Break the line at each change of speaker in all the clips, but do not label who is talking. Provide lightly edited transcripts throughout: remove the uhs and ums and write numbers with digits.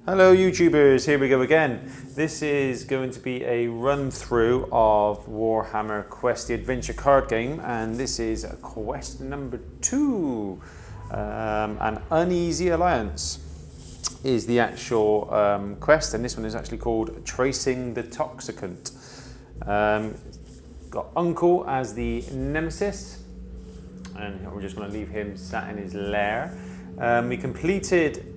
Hello YouTubers, here we go again. This is going to be a run through of Warhammer Quest, the adventure card game, and this is quest number 2. An Uneasy Alliance is the actual quest, and this one is actually called Tracing the Toxicant. Got Uncle as the nemesis, and we're just going to leave him sat in his lair. We completed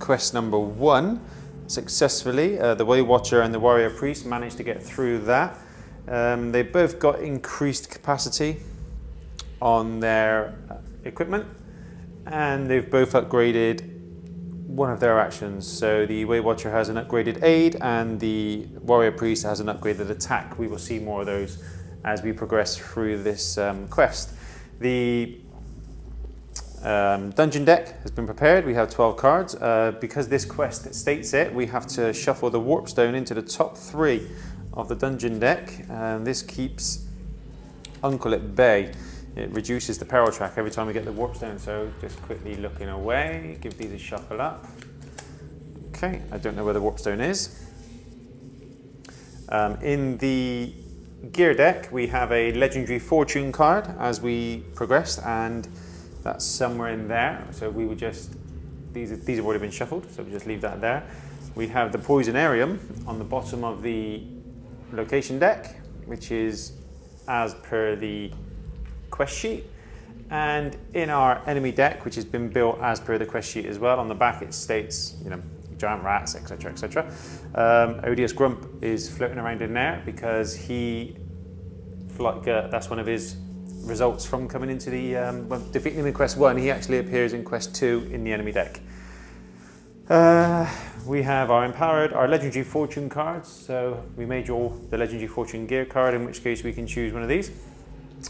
quest number 1 successfully. The Way Watcher and the Warrior Priest managed to get through that. They both got increased capacity on their equipment, and they've both upgraded one of their actions. So the Way Watcher has an upgraded aid and the Warrior Priest has an upgraded attack. We will see more of those as we progress through this quest. The dungeon deck has been prepared. We have 12 cards. Because this quest states it, we have to shuffle the warp stone into the top 3 of the dungeon deck. This keeps Uncle at bay. It reduces the peril track every time we get the warp stone. So just quickly looking away, give these a shuffle up. Okay, I don't know where the warp stone is. In the gear deck, we have a legendary fortune card as we progressed, and that's somewhere in there. So we would just, these have already been shuffled, so we just leave that there. We have the Poisonarium on the bottom of the location deck, which is as per the quest sheet. And in our enemy deck, which has been built as per the quest sheet as well, on the back it states, you know, giant rats, etc, etc. Odious Grump is floating around in there because he, like, that's one of his results from coming into the defeating him in quest 1. He actually appears in quest 2 in the enemy deck. We have our legendary fortune cards. So we may draw the legendary fortune gear card, in which case we can choose one of these,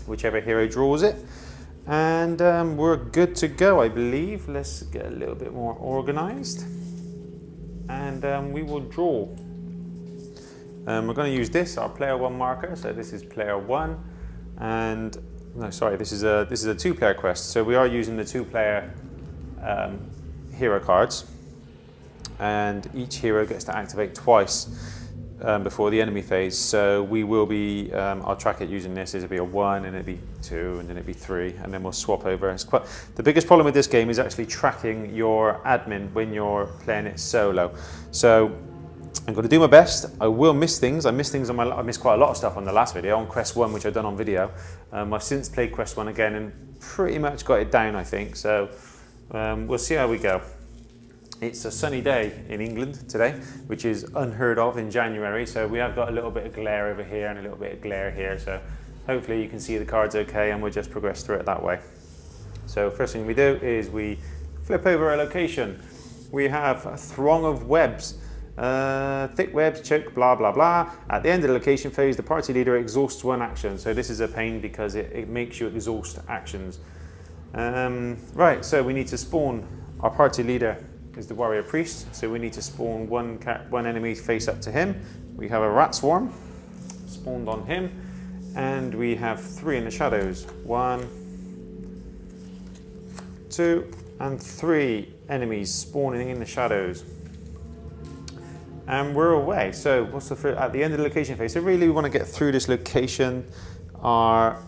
whichever hero draws it, and we're good to go, I believe. Let's get a little bit more organized, and we will draw. We're going to use this, our player 1 marker. So this is player 1, and no, sorry, this is a 2-player quest. So we are using the 2-player hero cards, and each hero gets to activate twice before the enemy phase. So we will be, I'll track it using this. It'll be a 1, and it'll be 2, and then it'll be 3, and then we'll swap over. It's quite, the biggest problem with this game is actually tracking your admin when you're playing it solo. So I'm going to do my best. I will miss things. I missed quite a lot of stuff on the last video, on quest 1, which I've done on video. I've since played quest 1 again and pretty much got it down, I think. So we'll see how we go. It's a sunny day in England today, which is unheard of in January. So we have got a little bit of glare over here and a little bit of glare here. So hopefully you can see the cards okay, and we'll just progress through it that way. So first thing we do is we flip over a location. We have a throng of webs. Thick webs, choke, blah blah blah. At the end of the location phase, the party leader exhausts 1 action. So this is a pain because it makes you exhaust actions. Right, so we need to spawn. Our party leader is the Warrior Priest, so we need to spawn one enemy face up to him. We have a rat swarm spawned on him, and we have 3 in the shadows. 1, 2, and 3 enemies spawning in the shadows. And we're away. So what's at the end of the location phase? So really we want to get through this location. Our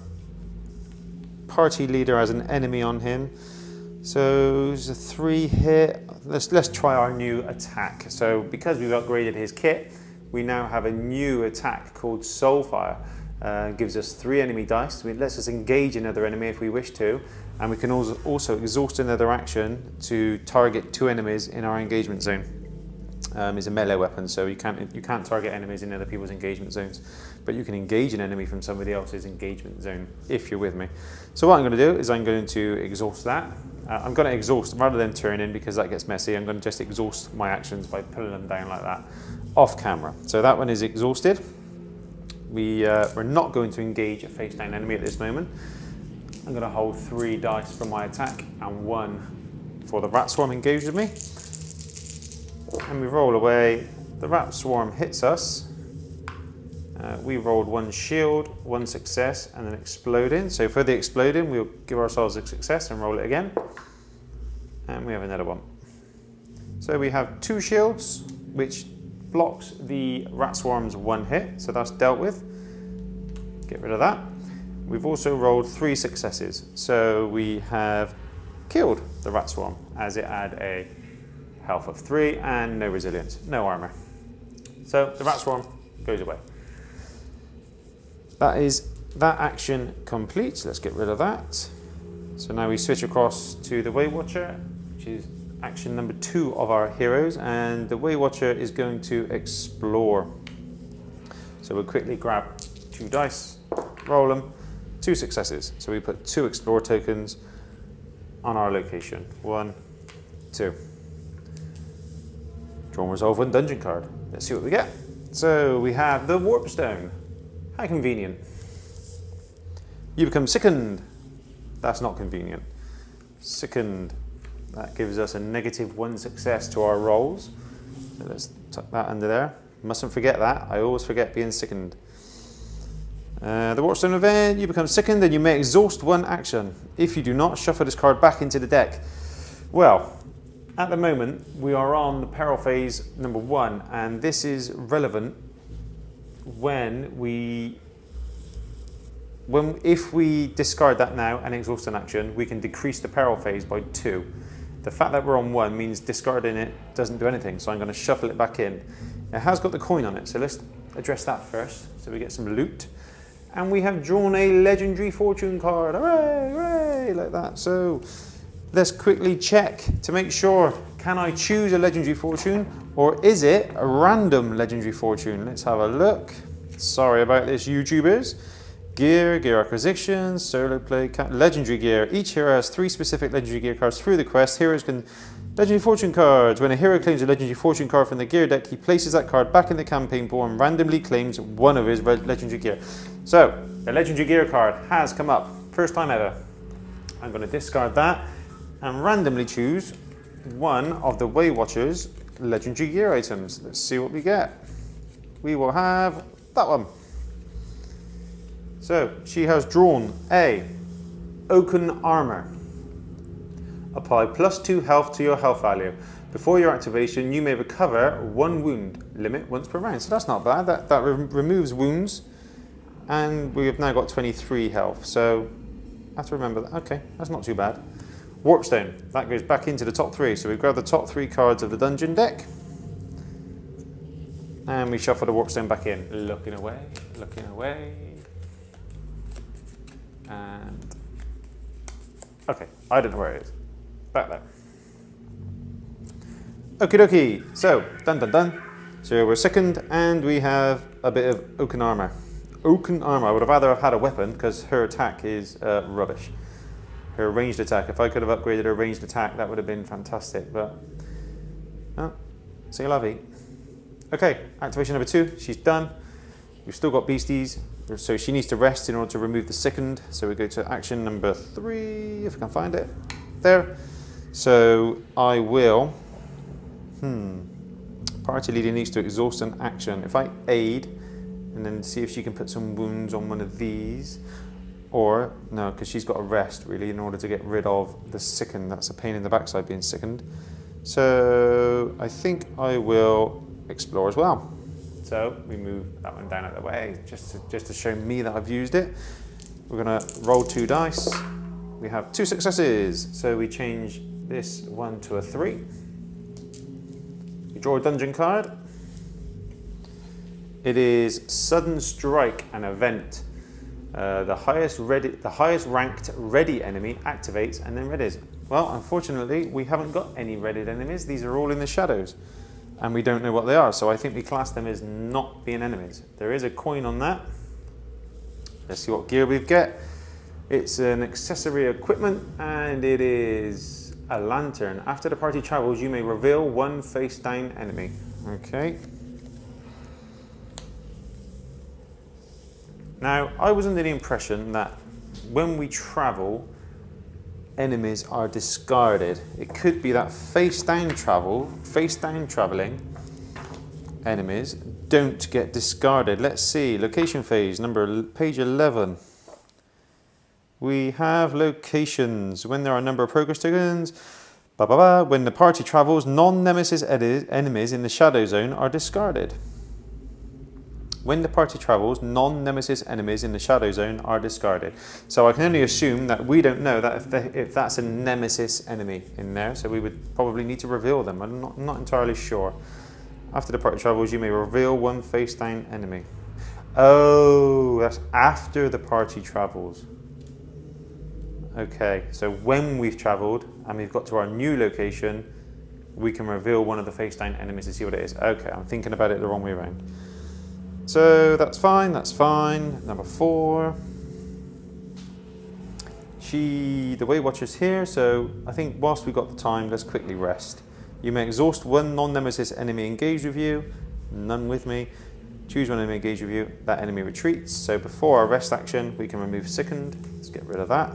party leader has an enemy on him. So there's a 3 hit. Let's try our new attack. So because we've upgraded his kit, we now have a new attack called Soulfire. Gives us 3 enemy dice. It lets us engage another enemy if we wish to, and we can also exhaust another action to target 2 enemies in our engagement zone. Is a melee weapon, so you can't target enemies in other people's engagement zones, but you can engage an enemy from somebody else's engagement zone if you're with me. So what I'm going to do is I'm going to exhaust that. I'm going to exhaust rather than turn in, because that gets messy. I'm going to just exhaust my actions by pulling them down like that off camera. So that one is exhausted. We're not going to engage a face down enemy at this moment. I'm going to hold 3 dice for my attack and 1 for the rat swarm engaged with me. And we roll away. The rat swarm hits us. We rolled 1 shield, 1 success, and an exploding. So for the exploding, we'll give ourselves a success and roll it again. And we have another one. So we have 2 shields, which blocks the rat swarm's 1 hit, so that's dealt with. Get rid of that. We've also rolled 3 successes, so we have killed the rat swarm as it had a health of 3 and no resilience, no armor. So the rat swarm goes away. That is that action complete. Let's get rid of that. So now we switch across to the Way Watcher, which is action number 2 of our heroes, and the Way Watcher is going to explore. So we'll quickly grab 2 dice, roll them, 2 successes. So we put 2 explore tokens on our location. 1, 2. Draw and resolve 1 dungeon card. Let's see what we get. So we have the Warp Stone. How convenient. You become sickened. That's not convenient. Sickened. That gives us a -1 success to our rolls. So let's tuck that under there. Mustn't forget that. I always forget being sickened. The Warpstone event, you become sickened and you may exhaust 1 action. If you do not, shuffle this card back into the deck. Well, at the moment, we are on the peril phase number 1, and this is relevant if we discard that now and exhaust an action, we can decrease the peril phase by 2. The fact that we're on 1 means discarding it doesn't do anything, so I'm going to shuffle it back in. It has got the coin on it, so let's address that first, so we get some loot. And we have drawn a legendary fortune card, hooray, hooray, like that. So let's quickly check to make sure, can I choose a legendary fortune, or is it a random legendary fortune? Let's have a look. Sorry about this, YouTubers. Gear, gear acquisitions, solo play, legendary gear. Each hero has 3 specific legendary gear cards through the quest. Heroes can legendary fortune cards. When a hero claims a legendary fortune card from the gear deck, he places that card back in the campaign pool and randomly claims 1 of his legendary gear. So the legendary gear card has come up, first time ever. I'm going to discard that and randomly choose 1 of the Way Watcher's legendary gear items. Let's see what we get. We will have that one. So she has drawn a oaken armor. Apply +2 health to your health value. Before your activation, you may recover 1 wound, limit once per round. So that's not bad. That removes wounds, and we have now got 23 health. So I have to remember that. Okay, that's not too bad. Warpstone, that goes back into the top 3. So we've got the top 3 cards of the dungeon deck, and we shuffle the Warpstone back in. Looking away, looking away. And okay, I don't know where it is. Back there. Okie dokie. So dun dun dun. So we're sickened, and we have a bit of oaken armor. Oaken armor. I would have rather have had a weapon because her attack is rubbish. Her ranged attack. If I could have upgraded her ranged attack, that would have been fantastic. But oh, c'est la vie. Okay, activation number 2. She's done. We've still got beasties. So she needs to rest in order to remove the sickened. So we go to action number 3, if I can find it. There. So I will, party leader needs to exhaust an action. If I aid, and then see if she can put some wounds on one of these, or, no, because she's got to rest really in order to get rid of the sickened. That's a pain in the backside being sickened. So I think I will explore as well. So we move that one down out of the way, just to show me that I've used it. We're gonna roll 2 dice. We have 2 successes. So we change this 1 to a 3. We draw a dungeon card. It is Sudden Strike, an event. The highest ranked ready enemy activates and then readies. Well, unfortunately, we haven't got any readied enemies. These are all in the shadows, and we don't know what they are. So I think we class them as not being enemies. There is a coin on that. Let's see what gear we get. It's an accessory equipment, and it is a lantern. After the party travels, you may reveal 1 face down enemy. Okay. Now, I was under the impression that when we travel, enemies are discarded. It could be that face down traveling enemies don't get discarded. Let's see, location phase, page 11. We have locations. When there are a number of progress tokens, When the party travels, non-nemesis enemies in the shadow zone are discarded. When the party travels, non-nemesis enemies in the shadow zone are discarded. So I can only assume that we don't know that if that's a nemesis enemy in there, so we would probably need to reveal them. I'm not entirely sure. After the party travels, you may reveal one face down enemy. Oh, that's after the party travels. Okay, so when we've travelled and we've got to our new location, we can reveal one of the face down enemies to see what it is. Okay, I'm thinking about it the wrong way around. So that's fine, that's fine. Number 4. The Way Watcher's here, so I think whilst we've got the time, let's quickly rest. You may exhaust one non-nemesis enemy engaged with you, none with me. Choose one enemy engaged with you, that enemy retreats. So before our rest action, we can remove Sickened. Let's get rid of that.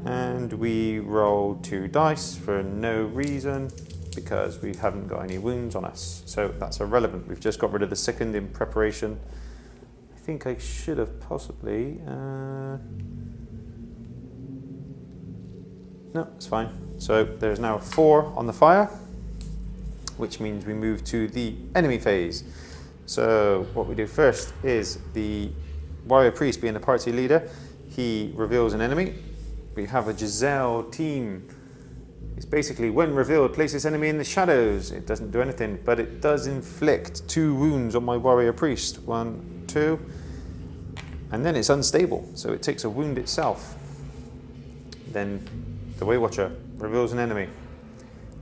And we roll 2 dice for no reason because we haven't got any wounds on us. So that's irrelevant. We've just got rid of the Sickened in preparation. I think I should have possibly... No, it's fine. So there's now a 4 on the fire, which means we move to the enemy phase. So what we do first is the warrior priest, being the party leader, he reveals an enemy. We have a Giselle team. It's basically, when revealed, place this enemy in the shadows. It doesn't do anything, but it does inflict 2 wounds on my warrior priest. 1, 2, and then it's unstable, so it takes a wound itself. Then the Way Watcher reveals an enemy.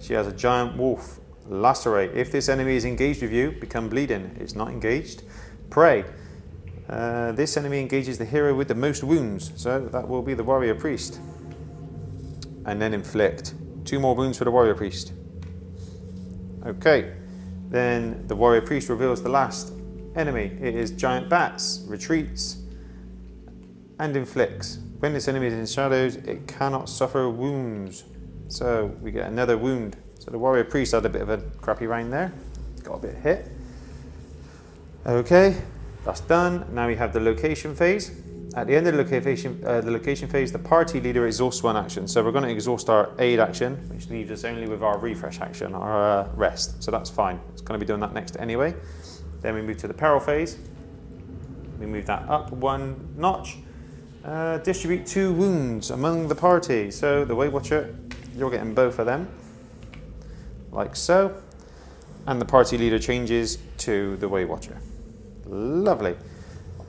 She has a giant wolf. Lacerate. If this enemy is engaged with you, become bleeding. It's not engaged. Pray. This enemy engages the hero with the most wounds, so that will be the warrior priest. And then inflict 2 more wounds for the warrior priest. Okay, then the warrior priest reveals the last enemy. It is giant bats, retreats, and inflicts. When this enemy is in shadows, it cannot suffer wounds. So we get another wound. So the warrior priest had a bit of a crappy round there. Got a bit hit. Okay, that's done. Now we have the location phase. At the end of the location phase, the party leader exhausts 1 action. So we're going to exhaust our aid action, which leaves us only with our refresh action, our rest. So that's fine. It's going to be doing that next anyway. Then we move to the peril phase. We move that up 1 notch. Distribute 2 wounds among the party. So the Way Watcher, you're getting both of them, like so. And the party leader changes to the Way Watcher. Lovely.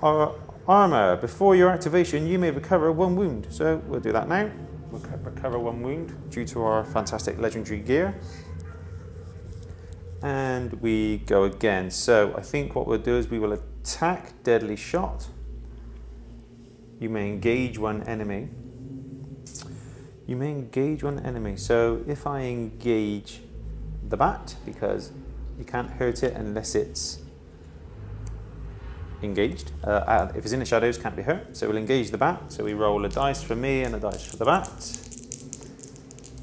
Our armor, before your activation, you may recover 1 wound. So we'll do that now. We'll recover 1 wound due to our fantastic legendary gear. And we go again. So I think what we'll do is we will attack deadly shot. You may engage 1 enemy. You may engage 1 enemy. So if I engage the bat, because you can't hurt it unless it's engaged. If it's in the shadows, can't be hurt. So we'll engage the bat. So we roll a dice for me and a dice for the bat.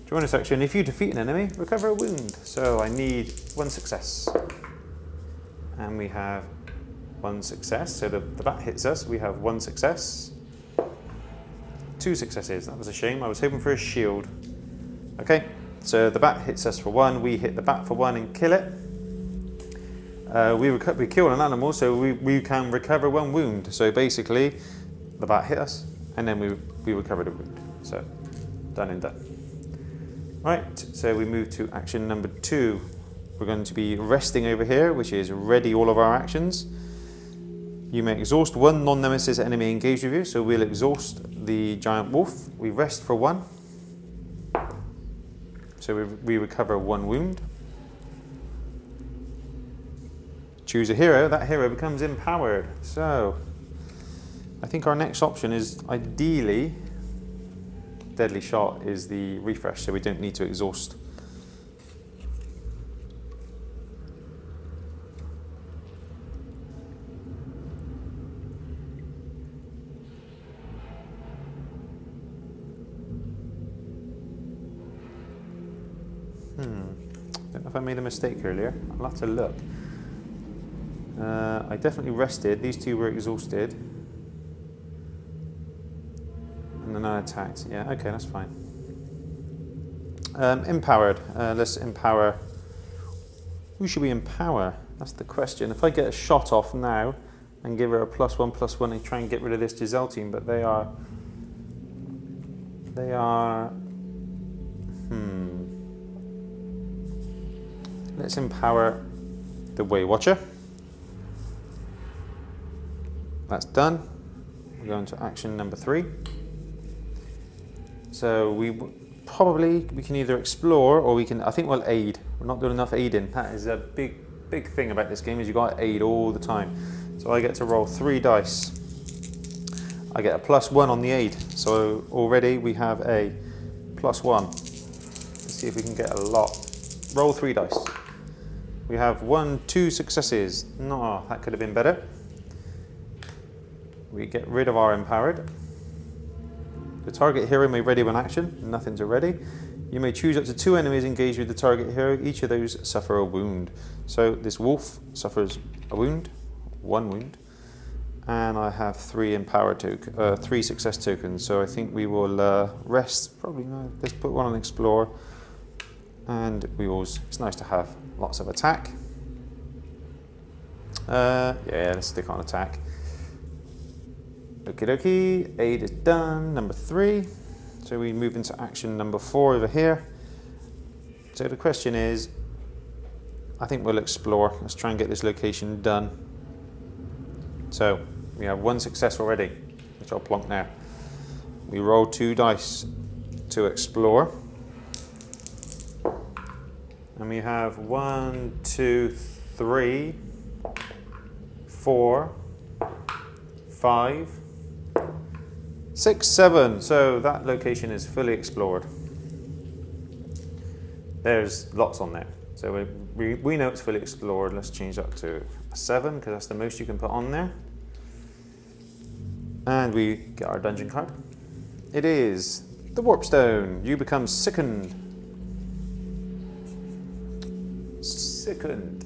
Join a section. If you defeat an enemy, recover a wound. So I need 1 success. And we have 1 success. So the bat hits us. We have 1 success. 2 successes. That was a shame. I was hoping for a shield. Okay, so the bat hits us for 1. We hit the bat for 1 and kill it. We kill an animal, so we can recover 1 wound. So basically, the bat hit us, and then we recovered a wound. So done and done. Right, so we move to action number 2. We're going to be resting over here, which is ready all of our actions. You may exhaust 1 non-nemesis enemy engaged with you, so we'll exhaust the giant wolf. We rest for 1. So we recover 1 wound. Choose a hero, that hero becomes empowered. So I think our next option is ideally deadly shot is the refresh, so we don't need to exhaust. Don't know if I made a mistake earlier. I'll have to look. I definitely rested. These 2 were exhausted. And then I attacked. Yeah, okay, that's fine. Empowered. Let's empower. Who should we empower? That's the question. If I get a shot off now and give her a +1/+1 and try and get rid of this Giselle team, but they are. Let's empower the Way Watcher. That's done. We're going to action number 3. So we can either explore or we can, I think we'll aid. We're not doing enough aiding. That is a big thing about this game, is you got to aid all the time. So I get to roll 3 dice. I get a +1 on the aid. So already we have a +1. Let's see if we can get a lot. Roll 3 dice. We have 1, 2 successes. No, that could have been better. We get rid of our empowered. The target hero may ready when action. Nothing to ready. You may choose up to 2 enemies engaged with the target hero. Each of those suffer a wound. So this wolf suffers a wound, 1 wound. And I have 3 empowered 3 success tokens. So I think we will rest. Probably no. Let's put 1 on explore. And it's nice to have lots of attack. Yeah, let's stick on attack. Okie dokie, aid is done, number 3. So we move into action number 4 over here. So the question is, I think we'll explore. Let's try and get this location done. So we have 1 success already, which I'll plonk now. We roll 2 dice to explore. And we have 1, 2, 3, 4, 5, 6, 7. So that location is fully explored. There's lots on there. So we know it's fully explored. Let's change that to a 7 because that's the most you can put on there. And we get our dungeon card. It is the Warp Stone. You become sickened. Sickened.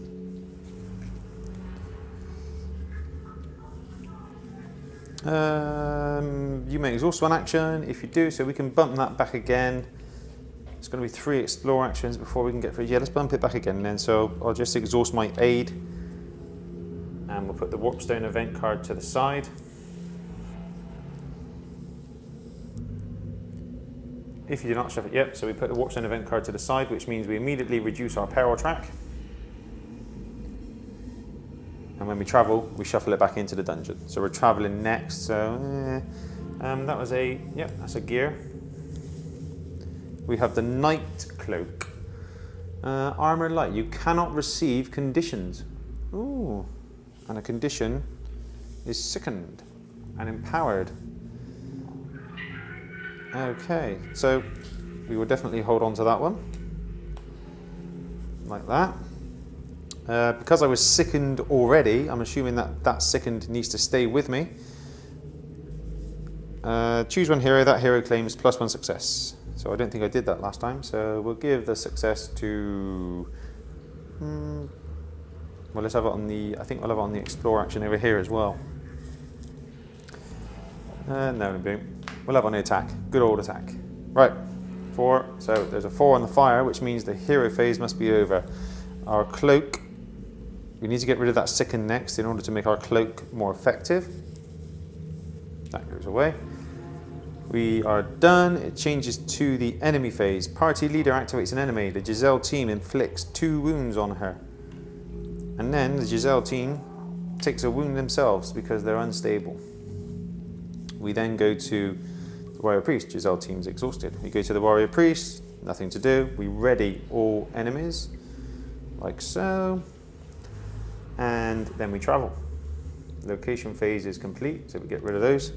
You may exhaust 1 action if you do, so we can bump that back again. It's going to be 3 explore actions before we can get through. Yeah, let's bump it back again then. So I'll just exhaust my aid, and we'll put the Warpstone event card to the side. If you do not shuffle it, yep. So we put the Warpstone event card to the side, which means we immediately reduce our peril track. And when we travel, we shuffle it back into the dungeon. So we're traveling next. So that was that's a gear. We have the Night Cloak. Armor light. You cannot receive conditions. Ooh. And a condition is sickened and empowered. Okay, so we will definitely hold on to that one. Like that. Because I was sickened already, I'm assuming that sickened needs to stay with me. Choose 1 hero. That hero claims +1 success. So I don't think I did that last time. So we'll give the success to. Well, let's have it on the. I think we'll have it on the explore action over here as well. No, we'll have it on the attack. Good old attack. Right, 4. So there's a 4 on the fire, which means the hero phase must be over. Our cloak. We need to get rid of that sicken next in order to make our cloak more effective. That goes away. We are done. It changes to the enemy phase. Party leader activates an enemy. The Giselle team inflicts 2 wounds on her. And then the Giselle team takes a wound themselves because they're unstable. We then go to the Warrior Priest. Giselle team's exhausted. We go to the Warrior Priest. Nothing to do. We ready all enemies. Like so. And then we travel. Location phase is complete, so we get rid of those.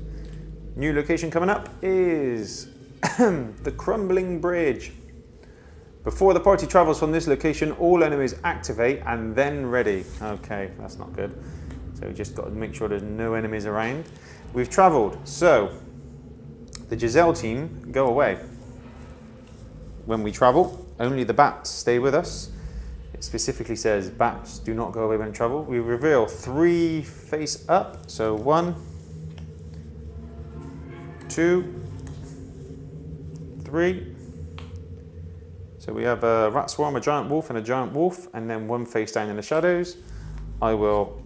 New location coming up is the Crumbling Bridge. Before the party travels from this location, all enemies activate and then ready. Okay, that's not good. So we just got to make sure there's no enemies around. We've traveled, so the Giselle team go away. When we travel, only the bats stay with us. It specifically says bats do not go away when travel. We reveal 3 face up. So 1, 2, 3, So we have a rat swarm, a giant wolf, and a giant wolf, and then one face down in the shadows. I will,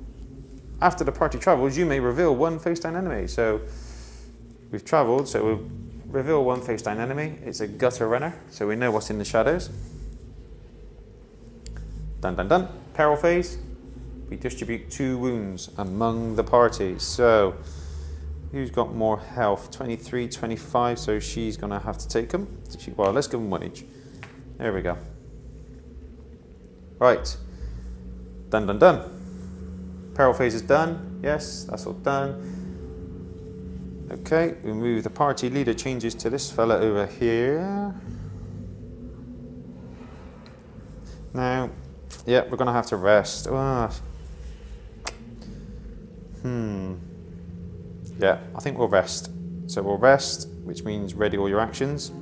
after the party travels, you may reveal one face down enemy. So we've travelled, so we'll reveal one face down enemy. It's a gutter runner, so we know what's in the shadows. Dun dun dun. Peril phase. We distribute 2 wounds among the party. So who's got more health? 23, 25, so she's going to have to take them. Well, let's give them 1 each. There we go. Right. Dun dun dun. Peril phase is done. Yes, that's all done. Okay, we move. The party leader changes to this fella over here. Now, yeah, we're going to have to rest. Yeah, I think we'll rest. So we'll rest, which means ready all your actions.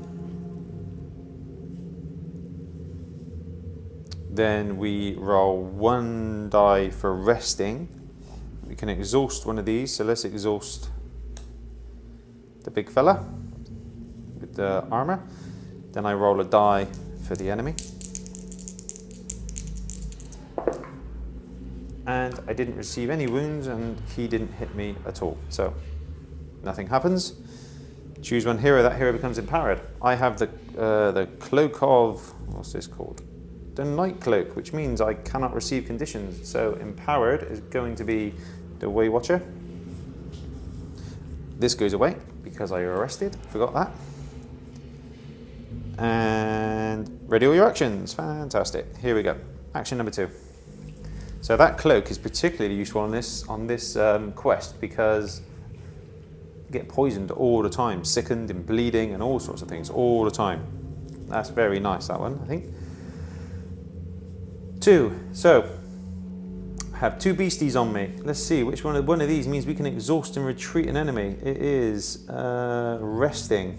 Then we roll 1 die for resting. We can exhaust one of these, so let's exhaust the big fella with the armor. Then I roll a die for the enemy. And I didn't receive any wounds, and he didn't hit me at all. So nothing happens. Choose one hero. That hero becomes empowered. I have the cloak of, what's this called? The night cloak, which means I cannot receive conditions. So empowered is going to be the Way Watcher. This goes away because I arrested. Forgot that. And ready all your actions. Fantastic. Here we go. Action number 2. So that cloak is particularly useful on this quest because you get poisoned all the time, sickened and bleeding and all sorts of things all the time. That's very nice, that one, I think. 2. So I have 2 beasties on me. Let's see which one of these means we can exhaust and retreat an enemy. It is resting.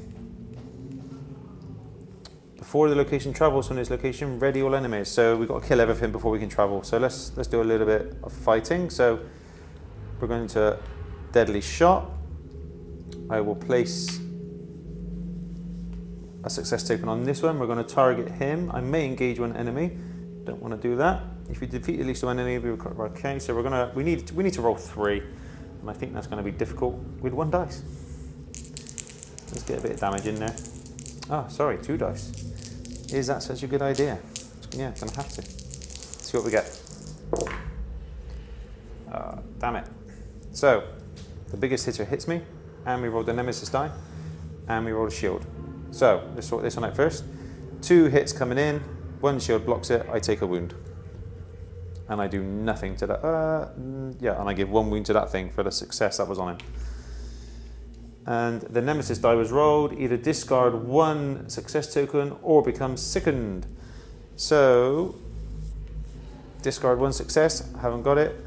Before the location travels from this location, ready all enemies. So we've got to kill everything before we can travel. So let's do a little bit of fighting. So we're going to deadly shot. I will place a success token on this one. We're going to target him. I may engage one enemy. Don't want to do that. If you defeat at least one enemy, we okay. So we need to roll 3, and I think that's going to be difficult with 1 dice. Let's get a bit of damage in there. Oh, sorry, 2 dice. Is that such a good idea? Yeah, gonna have to. Let's see what we get. Damn it. So the biggest hitter hits me, and we roll the nemesis die, and we roll a shield. So let's sort this one out first. 2 hits coming in. 1 shield blocks it, I take a wound. And I do nothing to that. Yeah, and I give 1 wound to that thing for the success that was on him. And the nemesis die was rolled. Either discard 1 success token or become sickened. So, discard 1 success, haven't got it.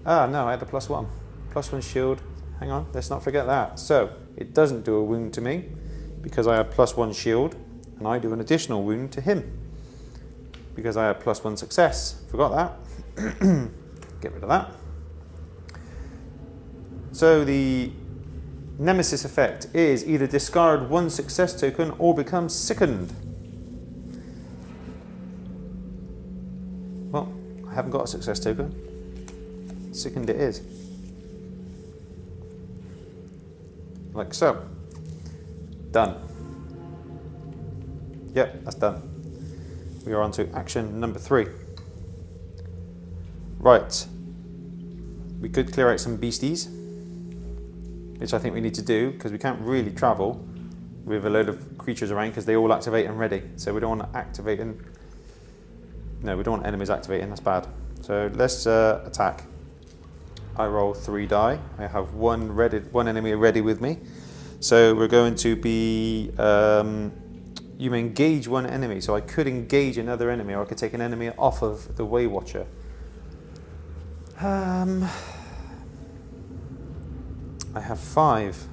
Ah, no, I had the +1. +1 shield, hang on, let's not forget that. So, it doesn't do a wound to me because I have +1 shield, and I do an additional wound to him because I have +1 success. Forgot that. Get rid of that. So the nemesis effect is either discard 1 success token or become sickened. Well, I haven't got a success token. Sickened it is. Like so. Done. Yep, that's done. We are on to action number 3. Right. We could clear out some beasties, which I think we need to do because we can't really travel with a load of creatures around because they all activate and ready. So we don't want to activate and... No, we don't want enemies activating, that's bad. So let's attack. I roll 3 die. I have one enemy ready with me. So we're going to be... you may engage 1 enemy. So I could engage another enemy, or I could take an enemy off of the Way Watcher. I have 5.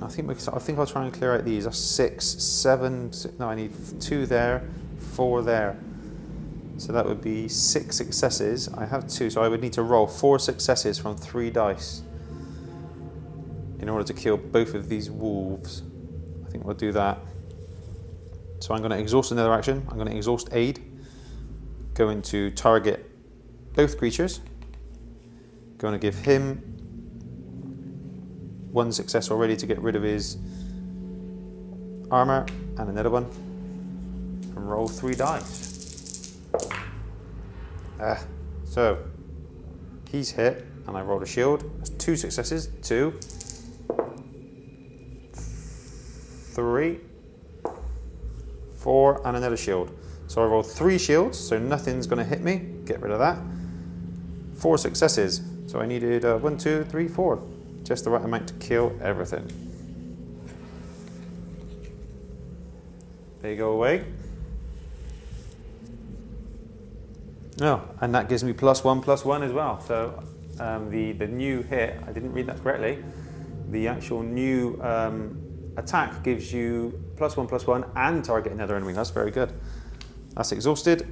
I think I'll try and clear out these. That's 6, 7. No, I need 2 there, 4 there. So that would be 6 successes. I have 2, so I would need to roll 4 successes from 3 dice in order to kill both of these wolves. think we'll do that. So I'm going to exhaust another action. I'm going to exhaust aid. Going to target both creatures. Going to give him 1 success already to get rid of his armor, and another one. And roll 3 dice. So he's hit, and I rolled a shield. That's 2 successes. 2, 3, 4, and another shield. So I rolled 3 shields, so nothing's going to hit me. Get rid of that. 4 successes. So I needed 1, 2, 3, 4. Just the right amount to kill everything. They go away. Oh, and that gives me +1/+1 as well. So the new hit, I didn't read that correctly. The actual new attack gives you +1/+1 and target another enemy. That's very good. That's exhausted.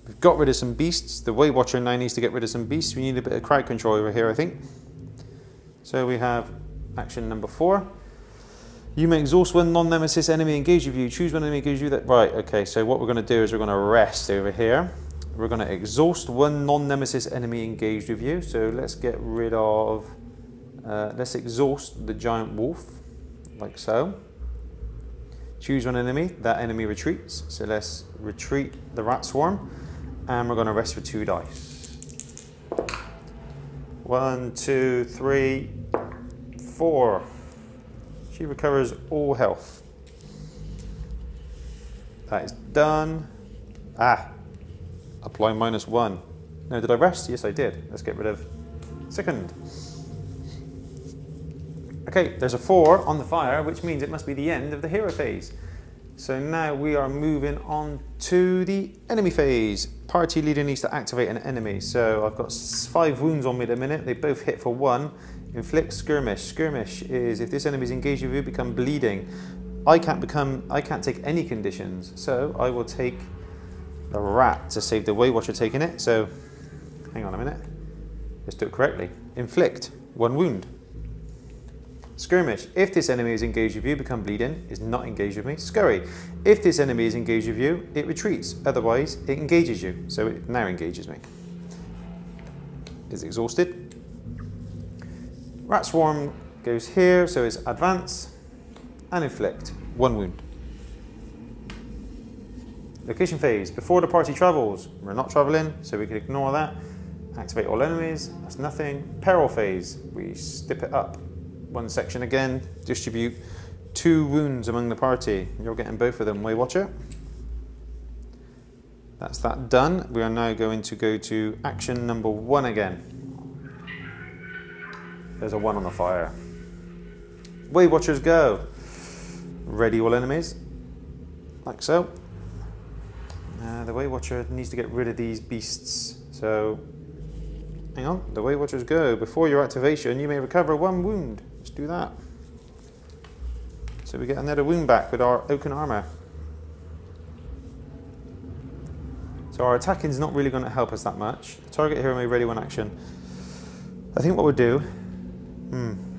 We've got rid of some beasts. The Way Watcher now needs to get rid of some beasts. We need a bit of crowd control over here, I think. So we have action number 4. You may exhaust one non-nemesis enemy engaged with you. Choose one enemy engaged with you. Right, okay, so what we're going to do is we're going to rest over here. We're going to exhaust one non-nemesis enemy engaged with you. So let's get rid of, let's exhaust the giant wolf, like so. Choose one enemy, that enemy retreats. So let's retreat the rat swarm, and we're going to rest for 2 dice. 1, 2, 3, 4. She recovers all health. That is done. Apply -1. No, did I rest? Yes, I did. Let's get rid of second. Okay, there's a 4 on the fire, which means it must be the end of the hero phase. So now we are moving on to the enemy phase. Party leader needs to activate an enemy. So I've got 5 wounds on me at the minute. They both hit for 1. Inflict skirmish. Skirmish is if this enemy is engaged with you, become bleeding. I can't take any conditions. So I will take the rat to save the Way Watcher taking it. So hang on a minute. Let's do it correctly. Inflict 1 wound. Skirmish, if this enemy is engaged with you, become bleeding, is not engaged with me. Scurry, if this enemy is engaged with you, it retreats, otherwise it engages you. So it now engages me. Is exhausted. Rat Swarm goes here, so it's advance and inflict 1 wound. Location phase, before the party travels. We're not traveling, so we can ignore that. Activate all enemies, that's nothing. Peril phase, we step it up 1 section again, distribute 2 wounds among the party. You're getting both of them, Way Watcher. That's that done. We are now going to go to action number 1 again. There's a 1 on the fire. Way Watchers go. Ready all enemies, like so. The Way Watcher needs to get rid of these beasts. So, hang on, the Way Watchers go. Before your activation, you may recover 1 wound. Let's do that. So we get another wound back with our oaken armor. So our attacking is not really going to help us that much. Target hero may ready 1 action. I think what we'll do,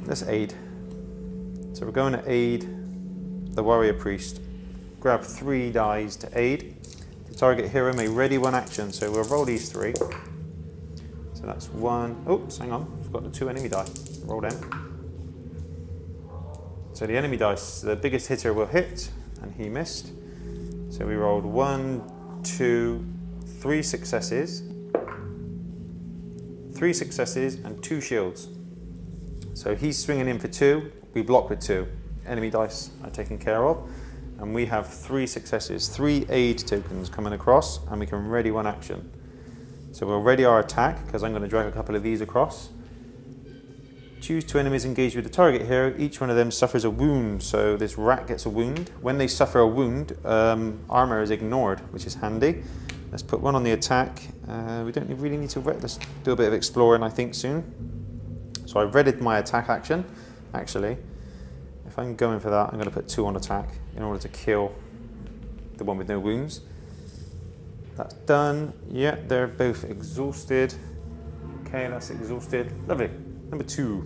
let's aid. So we're going to aid the warrior priest. Grab 3 dice to aid. The target hero may ready 1 action. So we'll roll these 3. So that's 1. Oops, hang on. I've got the 2 enemy die. Roll them. So the enemy dice, the biggest hitter will hit, and he missed. So we rolled 1, 2, 3 successes. 3 successes and 2 shields. So he's swinging in for 2. We block with 2. Enemy dice are taken care of. And we have 3 successes, 3 aid tokens coming across, and we can ready 1 action. So we'll ready our attack, because I'm going to drag a couple of these across. Choose 2 enemies engaged with the target hero. Each one of them suffers a wound, so this rat gets a wound. When they suffer a wound, armor is ignored, which is handy. Let's put 1 on the attack. We don't really need to let's do a bit of exploring, I think, soon. So I readied my attack action. Actually, if I'm going for that, I'm going to put 2 on attack in order to kill the one with no wounds. That's done. Yeah, they're both exhausted. Okay, that's exhausted. Lovely. Number 2.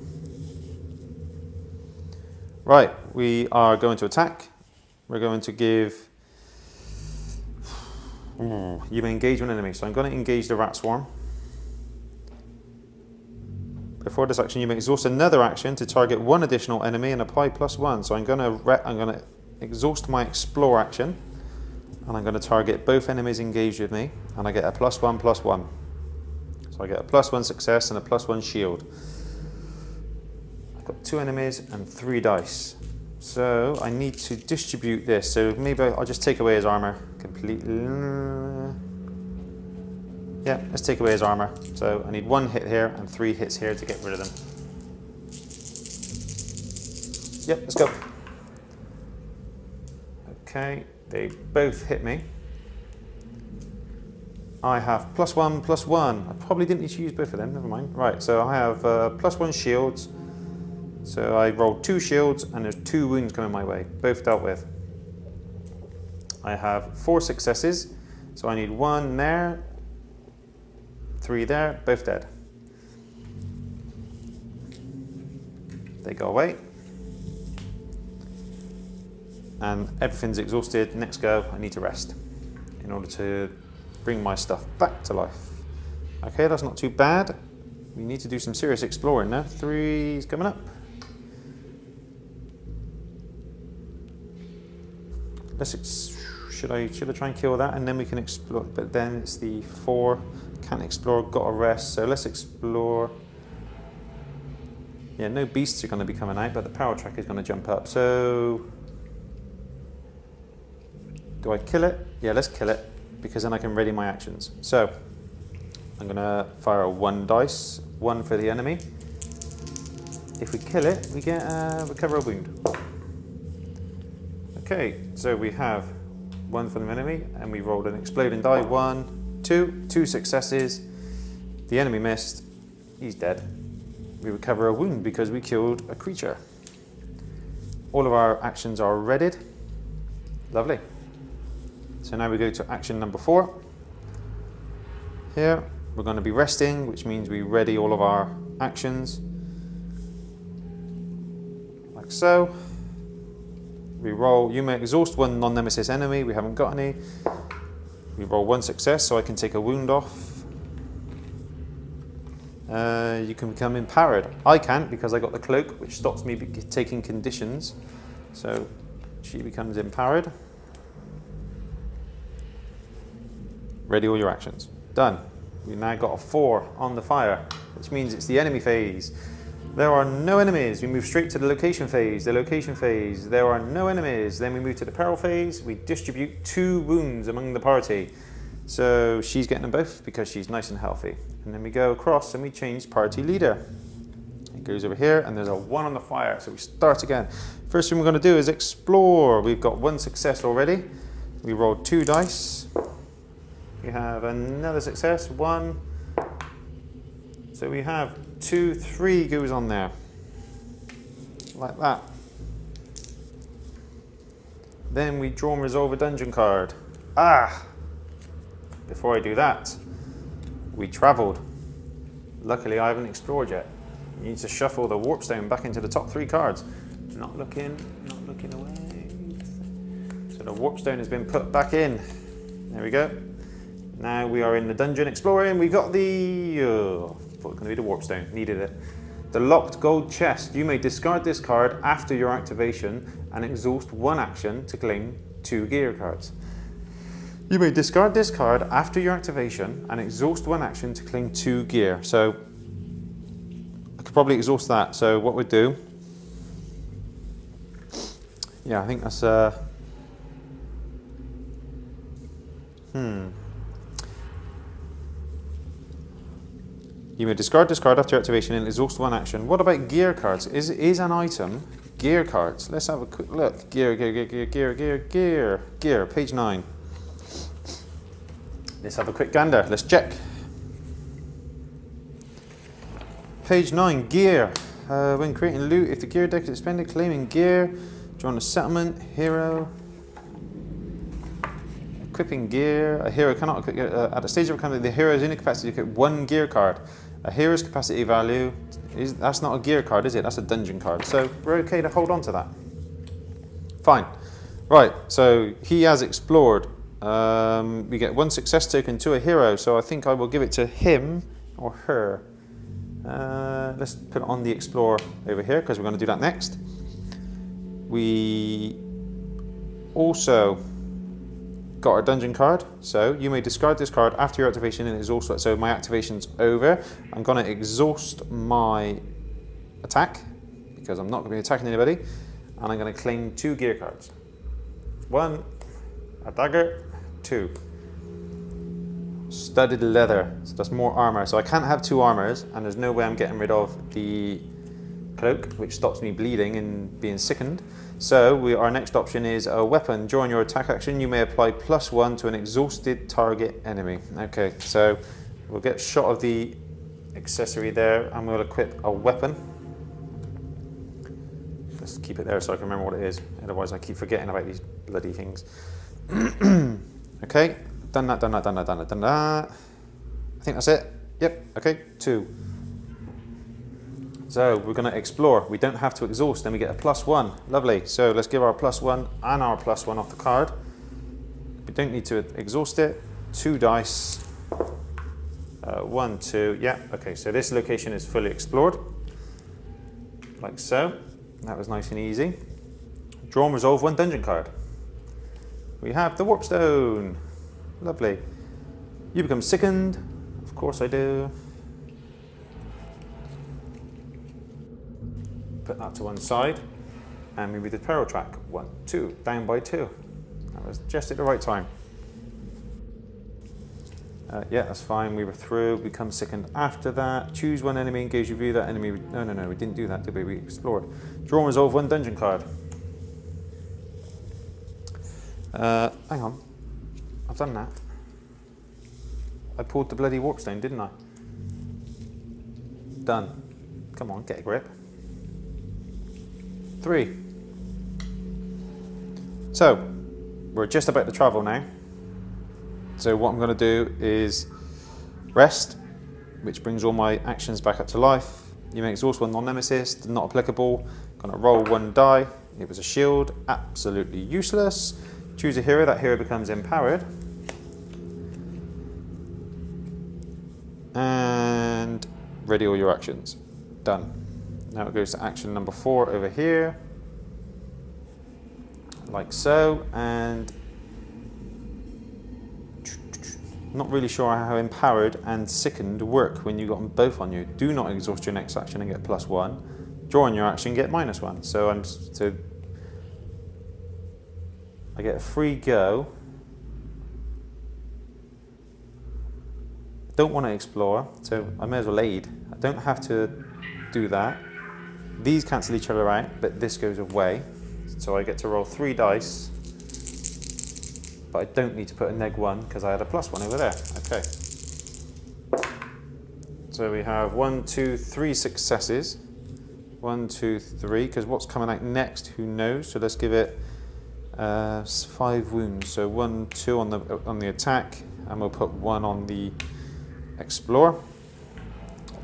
Right, we are going to attack. We're going to give... you may engage one enemy. So I'm going to engage the rat swarm. Before this action, you may exhaust another action to target one additional enemy and apply +1. So I'm going to exhaust my explore action, and I'm going to target both enemies engaged with me, and I get a +1/+1. So I get a +1 success and a +1 shield. I've got 2 enemies and 3 dice. So I need to distribute this. So maybe I'll just take away his armor completely. Yeah, let's take away his armor. So I need 1 hit here and 3 hits here to get rid of them. Yep, let's go. Okay, they both hit me. I have +1/+1. I probably didn't need to use both of them, never mind. Right, so I have +1 shields. So I rolled 2 shields and there's 2 wounds coming my way, both dealt with. I have 4 successes, so I need 1 there, 3 there, both dead. They go away. And everything's exhausted. Next go, I need to rest in order to bring my stuff back to life. Okay, that's not too bad. We need to do some serious exploring now. 3's coming up. Should I try and kill that and then we can explore? But then it's the 4. Can't explore, got to rest. So let's explore. Yeah, no beasts are going to be coming out, but the power track is going to jump up. So do I kill it? Yeah, let's kill it, because then I can ready my actions. So I'm going to fire a 1 dice, 1 for the enemy. If we kill it, we get recover a wound. Okay, so we have 1 for the enemy, and we rolled an exploding die. 1, 2 successes. The enemy missed. He's dead. We recover a wound because we killed a creature. All of our actions are readied. Lovely. So now we go to action number 4. Here we're going to be resting, which means we ready all of our actions. Like so. We roll, you may exhaust 1 non-nemesis enemy, we haven't got any. We roll 1 success so I can take a wound off. You can become empowered. I can't because I got the cloak, which stops me taking conditions. So she becomes empowered. Ready all your actions. Done. We've now got a 4 on the fire, which means it's the enemy phase. There are no enemies. We move straight to the location phase. The location phase, there are no enemies. Then we move to the peril phase. We distribute 2 wounds among the party. So she's getting them both because she's nice and healthy. And then we go across and we change party leader. It goes over here and there's a 1 on the fire. So we start again. First thing we're going to do is explore. We've got 1 success already. We rolled 2 dice. We have another success, 1. So we have 2, 3 goes on there, like that. Then we draw and resolve a dungeon card. Before I do that, we travelled. Luckily I haven't explored yet. You need to shuffle the warpstone back into the top 3 cards. Not looking away. So the warpstone has been put back in. There we go. Now we are in the dungeon exploring. We got the... thought it was going to be the warpstone. Needed it. The locked gold chest. You may discard this card after your activation and exhaust 1 action to claim 2 gear cards. You may discard this card after your activation and exhaust 1 action to claim 2 gear. So I could probably exhaust that. So what we'd do... Yeah, I think that's... You may discard this card after activation and exhaust 1 action. What about gear cards? Is an item gear cards? Let's have a quick look. Gear, page 9. Let's have a quick gander. Let's check. Page 9, gear. When creating loot, if the gear deck is expended, claiming gear. Join a settlement, hero. Equipping gear. A hero cannot equip, at a stage of combat, the hero is in a capacity to equip 1 gear card. A hero's capacity value That's not a gear card, is it? That's a dungeon card. So we're okay to hold on to that. Fine. Right, so he has explored. We get 1 success token to a hero, so I think I will give it to him or her. Let's put it on the explorer over here because we're going to do that next. We also got our dungeon card, so you may discard this card after your activation and exhaust it. So my activation's over. I'm going to exhaust my attack because I'm not going to be attacking anybody, and I'm going to claim 2 gear cards. 1, a dagger, 2. Studded leather, so that's more armor. So I can't have 2 armors, and there's no way I'm getting rid of the cloak, which stops me bleeding and being sickened. So our next option is a weapon. During your attack action, you may apply +1 to an exhausted target enemy. Okay, so we'll get a shot of the accessory there, and we'll equip a weapon. Let's keep it there so I can remember what it is. Otherwise, I keep forgetting about these bloody things. Okay, done that. I think that's it. Yep, okay, 2. So we're going to explore. We don't have to exhaust, then we get a +1. Lovely. So let's give our +1 and our +1 off the card. We don't need to exhaust it. 2 dice. 1, 2. Yeah, okay, so this location is fully explored. Like so. That was nice and easy. Draw and resolve 1 dungeon card. We have the Warpstone. Lovely. You become sickened. Of course I do. Put that to one side. And maybe the peril track. 1, 2. Down by 2. That was just at the right time. Yeah, that's fine. We were through. Become sickened after that. Choose 1 enemy, engage your view. That enemy. No, we didn't do that, did we? We explored. Draw and resolve 1 dungeon card. Hang on. I've done that. I pulled the bloody Warpstone, didn't I? Done. Come on, get a grip. 3. So, we're just about to travel now. So what I'm going to do is rest, which brings all my actions back up to life. You may exhaust 1 non-nemesis, not applicable. Going to roll 1 die. It was a shield, absolutely useless. Choose a hero, that hero becomes empowered. And ready all your actions. Done. Now it goes to action number 4 over here. Like so, and not really sure how empowered and sickened work when you got them both on you. Do not exhaust your next action and get +1. Draw on your action, get -1. So I get a free go. Don't want to explore, so I may as well aid. I don't have to do that. These cancel each other out, but this goes away. So I get to roll 3 dice. But I don't need to put a -1 because I had a +1 over there. Okay. So we have 1, 2, 3 successes. 1, 2, 3, because what's coming out next, who knows? So let's give it 5 wounds. So 1, 2 on the attack, and we'll put 1 on the explore.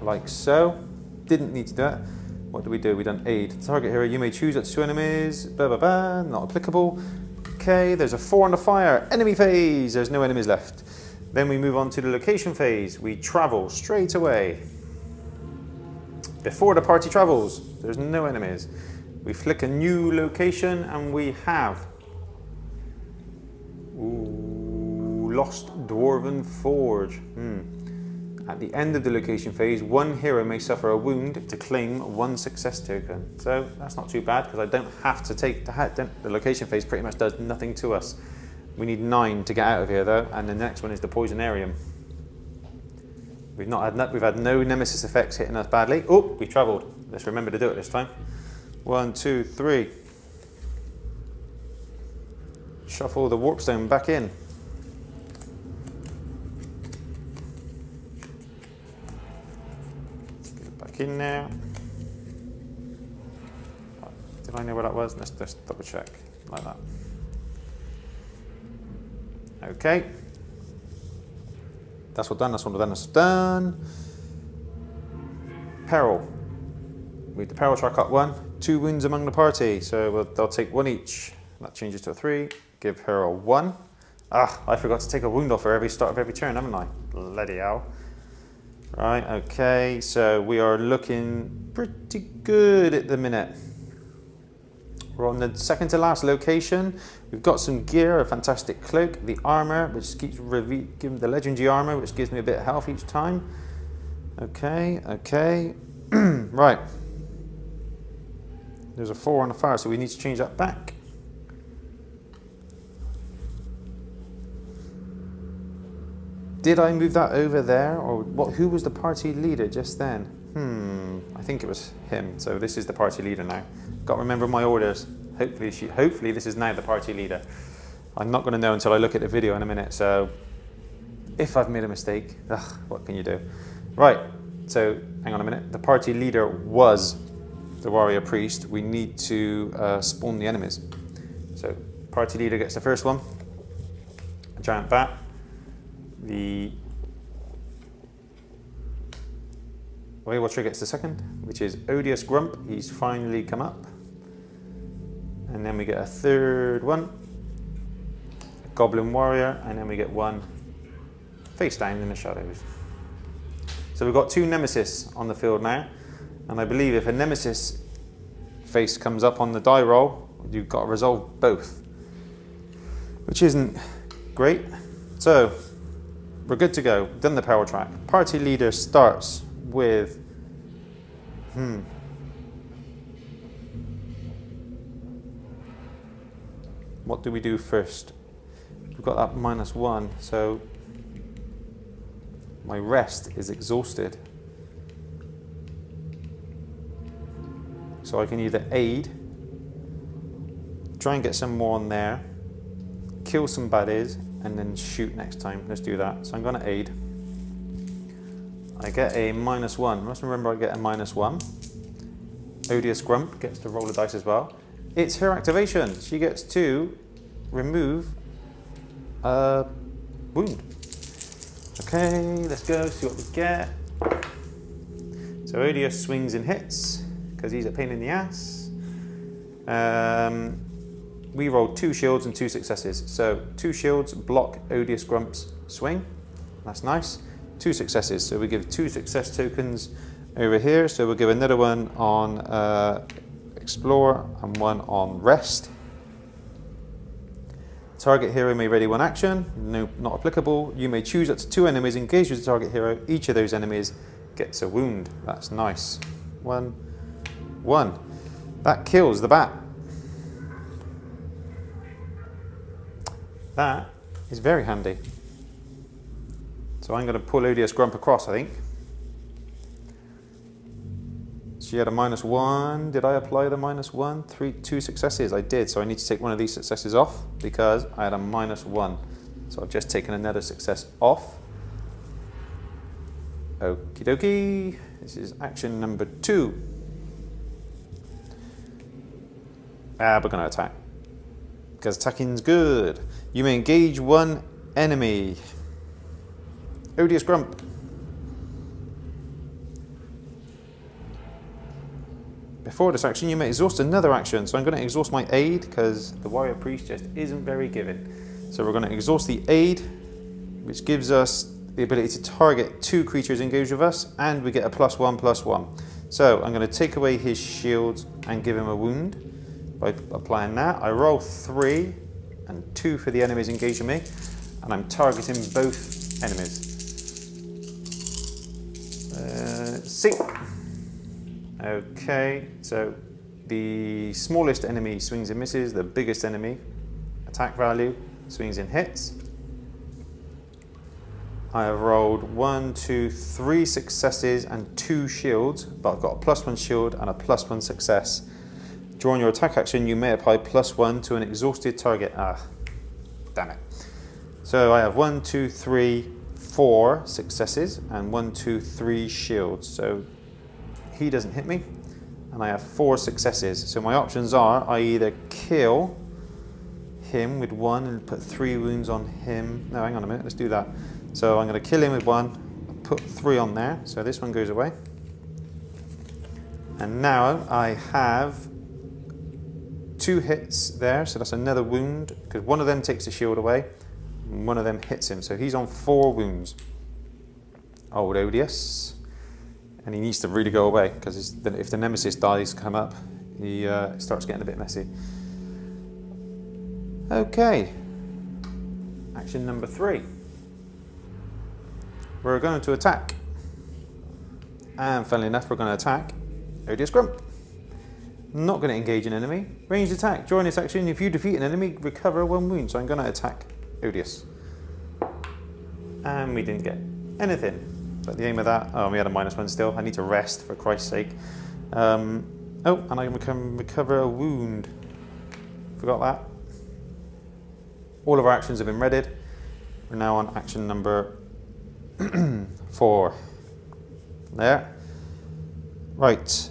Like so. Didn't need to do that. What do? We done aid. Target hero, you may choose up to 2 enemies. Blah, blah, blah. Not applicable. Okay, there's a 4 on the fire. Enemy phase. There's no enemies left. Then we move on to the location phase. We travel straight away. Before the party travels, there's no enemies. We flick a new location and we have Lost Dwarven Forge. At the end of the location phase, 1 hero may suffer a wound to claim 1 success token. So that's not too bad because I don't have to take the location phase pretty much does nothing to us. We need 9 to get out of here though, and the next one is the Poisonarium. We've had no nemesis effects hitting us badly. Oh, we travelled. Let's remember to do it this time. 1, 2, 3. Shuffle the Warpstone back in. In there. Did I know where that was? Let's just double check like that. Okay. That's all done, that's all done, that's done. Peril. Move the power track up 1. 2 wounds among the party, so they'll take 1 each. That changes to a 3. Give her a 1. Ah, I forgot to take a wound off her every start of every turn, haven't I? Bloody hell. Right, okay, so we are looking pretty good at the minute. We're on the second to last location. We've got some gear, a fantastic cloak, the armor, which keeps giving the legendary armor, which gives me a bit of health each time. Okay, okay. Right. There's a 4 on the fire, so we need to change that back. Did I move that over there, or what? Who was the party leader just then? I think it was him. So this is the party leader now. Got to remember my orders. Hopefully this is now the party leader. I'm not going to know until I look at the video in a minute. So if I've made a mistake, what can you do? Right. So hang on a minute. The party leader was the warrior priest. We need to spawn the enemies. So party leader gets the first one. A giant bat. The Weight Watcher gets the second, which is Odious Grump. He's finally come up. And then we get a third one, a Goblin Warrior, and then we get one face down in the shadows. So we've got 2 Nemesis on the field now, and I believe if a Nemesis face comes up on the die roll, you've got to resolve both, which isn't great. So we're good to go. Done the power track. Party leader starts with what do we do first? We've got that -1, so my rest is exhausted. So I can either aid, try and get some more on there, kill some baddies, and then shoot next time. Let's do that. So I'm going to aid. I get a -1. I must remember I get a -1. Odious Grump gets to roll a dice as well. It's her activation. She gets to remove a wound. Okay, let's go see what we get. So Odious swings and hits because he's a pain in the ass. We rolled 2 shields and 2 successes. So 2 shields block Odious Grump's swing. That's nice. 2 successes. So we give 2 success tokens over here. So we'll give another one on Explore and one on Rest. Target hero may ready 1 action. No, not applicable. You may choose up to 2 enemies engaged with the target hero. Each of those enemies gets a wound. That's nice. 1. That kills the bat. That is very handy. So I'm going to pull Odious Grump across, I think. She had a -1. Did I apply the -1? 2 successes. I did. So I need to take one of these successes off because I had a -1. So I've just taken another success off. Okie dokie. This is action number 2. We're going to attack. Because attacking's good. You may engage 1 enemy. Odious Grump. Before this action, you may exhaust another action. So I'm going to exhaust my aid because the warrior priest just isn't very giving. So we're going to exhaust the aid, which gives us the ability to target 2 creatures engaged with us, and we get a +1/+1. So I'm going to take away his shield and give him a wound by applying that. I roll 3 and 2 for the enemies engaging me, and I'm targeting both enemies. See. Okay, so the smallest enemy swings and misses, the biggest enemy, attack value, swings and hits. I have rolled 1, 2, 3 successes and 2 shields, but I've got a +1 shield and a +1 success. During your attack action, you may apply +1 to an exhausted target. Damn it. So I have 1, 2, 3, 4 successes and 1, 2, 3 shields. So he doesn't hit me, and I have 4 successes. So my options are I either kill him with 1 and put 3 wounds on him. No, hang on a minute, let's do that. So I'm going to kill him with 1, put 3 on there, so this one goes away. And now I have 2 hits there, so that's another wound, because one of them takes the shield away, and one of them hits him, so he's on 4 wounds. Old Odious. And he needs to really go away, because if the Nemesis dies come up, he starts getting a bit messy. Okay. Action number 3. We're going to attack. And funnily enough, we're going to attack Odious Grump. Not going to engage an enemy. Ranged attack. During this action, if you defeat an enemy, recover 1 wound. So I'm going to attack Odious. And we didn't get anything. But the aim of that, oh, we had a -1 still. I need to rest, for Christ's sake. Oh, and I can recover a wound. Forgot that. All of our actions have been readied. We're now on action number 4. There. Right.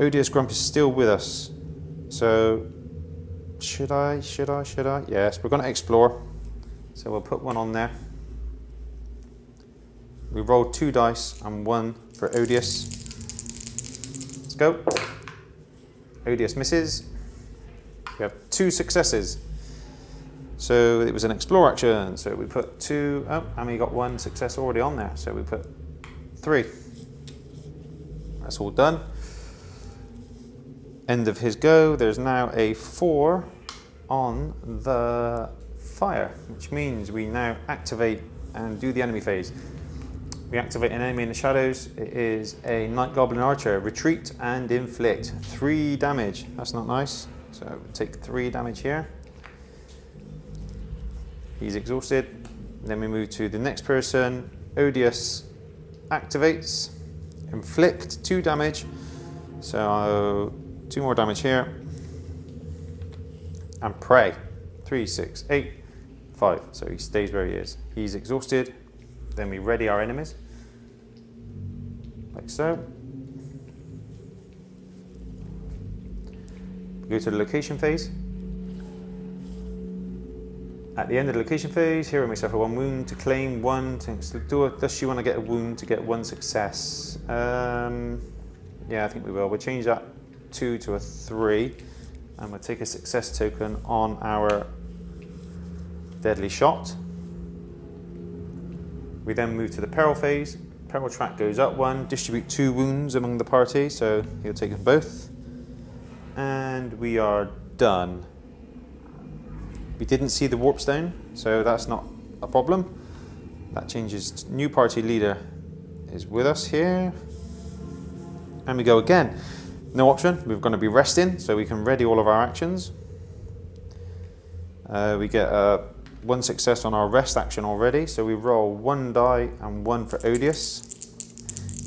Odious Grump is still with us. So, should I? Yes, we're going to explore. So we'll put 1 on there. We rolled 2 dice and 1 for Odious. Let's go. Odious misses. We have 2 successes. So it was an explore action. So we put 2, oh, and we got 1 success already on there. So we put 3. That's all done. End of his go. There's now a 4 on the fire, which means we now activate and do the enemy phase. We activate an enemy in the shadows. It is a Night Goblin Archer. Retreat and inflict 3 damage. That's not nice. So take 3 damage here. He's exhausted. Then we move to the next person. Odious activates. Inflict 2 damage. So 2 more damage here. And pray. 3, 6, 8, 5. So he stays where he is. He's exhausted. Then we ready our enemies. Like so. Go to the location phase. At the end of the location phase, hero may suffer 1 wound to claim 1. Does she want to get a wound to get 1 success? Yeah, I think we will. We'll change that 2 to a 3. And we'll take a success token on our deadly shot. We then move to the peril phase. Peril track goes up 1, distribute 2 wounds among the party, so he'll take them both. And we are done. We didn't see the warp stone, so that's not a problem. That changes. New party leader is with us here. And we go again. No option, we're going to be resting, so we can ready all of our actions. We get 1 success on our rest action already, so we roll 1 die and 1 for Odious.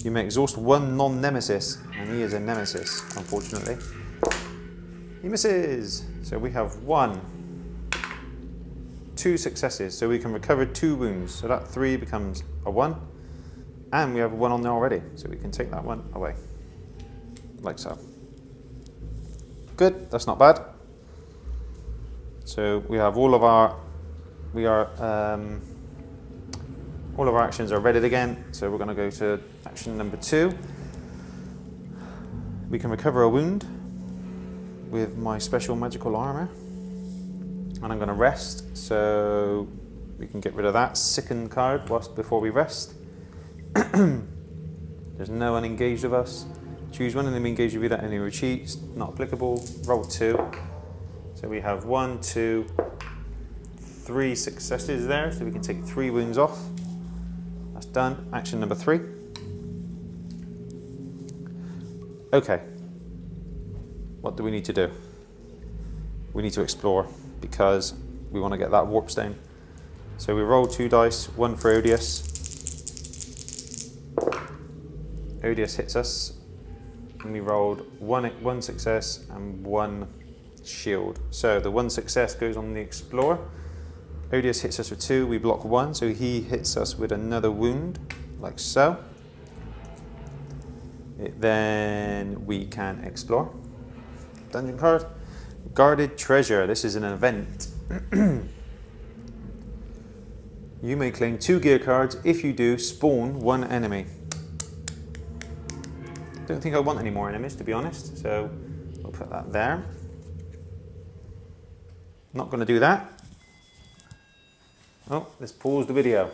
You may exhaust 1 non-nemesis, and he is a nemesis, unfortunately. He misses, so we have 2 successes, so we can recover 2 wounds, so that 3 becomes a 1, and we have 1 on there already, so we can take that 1 away, like so. Good, that's not bad. So we have all of our actions are ready again, so we're going to go to action number 2. We can recover a wound with my special magical armor, and I'm going to rest, so we can get rid of that sicken card before we rest. There's no one engaged with us. Choose one enemy engaged with you that enemy retreats. Not applicable. Roll 2. So we have 1, 2, 3 successes there, so we can take 3 wounds off. That's done. Action number 3. Okay. What do we need to do? We need to explore, because we want to get that warp stone. So we roll 2 dice, 1 for Odious. Odious hits us, and we rolled 1 success and 1 shield. So the 1 success goes on the explorer. Odious hits us with 2, we block 1, so he hits us with another wound, like so. Then we can explore. Dungeon card. Guarded treasure. This is an event. You may claim 2 gear cards. If you do, spawn 1 enemy. don't think I want any more enemies, to be honest, so we'll put that there. Not going to do that. Oh, let's pause the video.